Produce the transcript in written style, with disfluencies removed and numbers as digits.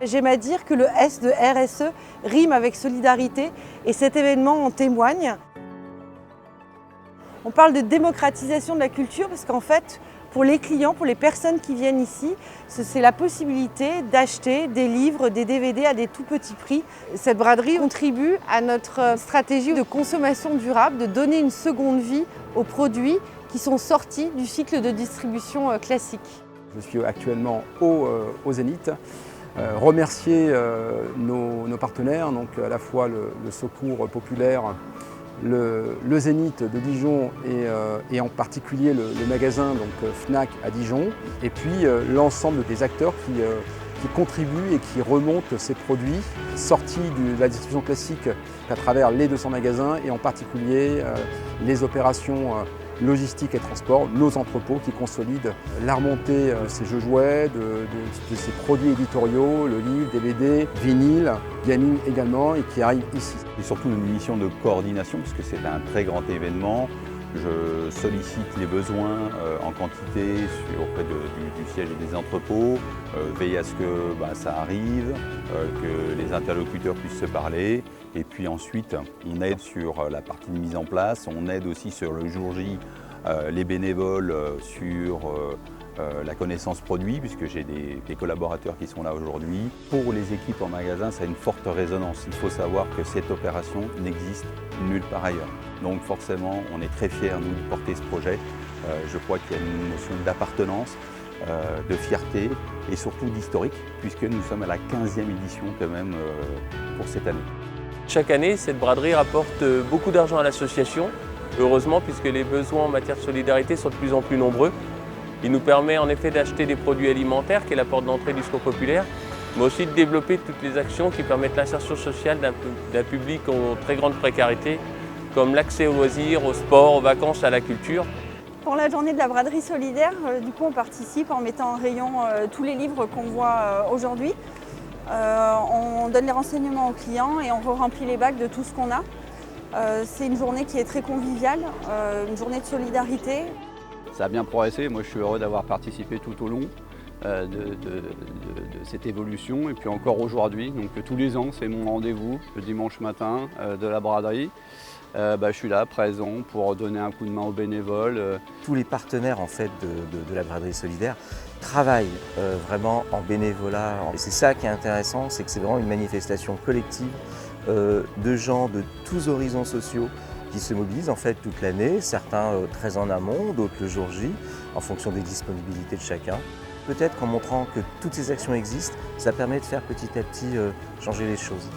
J'aime à dire que le S de RSE rime avec solidarité et cet événement en témoigne. On parle de démocratisation de la culture parce qu'en fait, pour les clients, pour les personnes qui viennent ici, c'est la possibilité d'acheter des livres, des DVD à des tout petits prix. Cette braderie contribue à notre stratégie de consommation durable, de donner une seconde vie aux produits qui sont sortis du cycle de distribution classique. Je suis actuellement au Zénith. Remercier nos partenaires, donc à la fois le Secours Populaire, le Zénith de Dijon et en particulier le magasin donc Fnac à Dijon, et puis l'ensemble des acteurs qui contribuent et qui remontent ces produits sortis de la distribution classique à travers les 200 magasins et en particulier les opérations logistique et transport, nos entrepôts qui consolident la remontée de ces jeux jouets, de ces produits éditoriaux, le livre, DVD, vinyle, gaming également, et qui arrivent ici. C'est surtout une mission de coordination puisque c'est un très grand événement. Je sollicite les besoins en quantité auprès du siège et des entrepôts, veiller à ce que ça arrive, que les interlocuteurs puissent se parler. Et puis ensuite, on aide sur la partie de mise en place, on aide aussi sur le jour J les bénévoles sur la connaissance produit, puisque j'ai des collaborateurs qui sont là aujourd'hui. Pour les équipes en magasin, ça a une forte résonance. Il faut savoir que cette opération n'existe nulle part ailleurs. Donc forcément, on est très fiers, nous, de porter ce projet. Je crois qu'il y a une notion d'appartenance, de fierté et surtout d'historique, puisque nous sommes à la 15e édition quand même pour cette année. Chaque année, cette braderie rapporte beaucoup d'argent à l'association, heureusement, puisque les besoins en matière de solidarité sont de plus en plus nombreux. Il nous permet en effet d'acheter des produits alimentaires, qui est la porte d'entrée du Secours Populaire, mais aussi de développer toutes les actions qui permettent l'insertion sociale d'un public en très grande précarité, comme l'accès aux loisirs, au sport, aux vacances, à la culture. Pour la journée de la braderie solidaire, du coup, on participe en mettant en rayon tous les livres qu'on voit aujourd'hui. On donne les renseignements aux clients et on remplit les bacs de tout ce qu'on a. C'est une journée qui est très conviviale, une journée de solidarité. Ça a bien progressé, moi je suis heureux d'avoir participé tout au long de cette évolution et puis encore aujourd'hui. Donc tous les ans c'est mon rendez-vous le dimanche matin de la braderie. Je suis là, présent, pour donner un coup de main aux bénévoles. Tous les partenaires en fait, de la braderie solidaire travaillent vraiment en bénévolat. Et c'est ça qui est intéressant, c'est que c'est vraiment une manifestation collective de gens de tous horizons sociaux qui se mobilisent en fait toute l'année, certains très en amont, d'autres le jour J, en fonction des disponibilités de chacun. Peut-être qu'en montrant que toutes ces actions existent, ça permet de faire petit à petit changer les choses.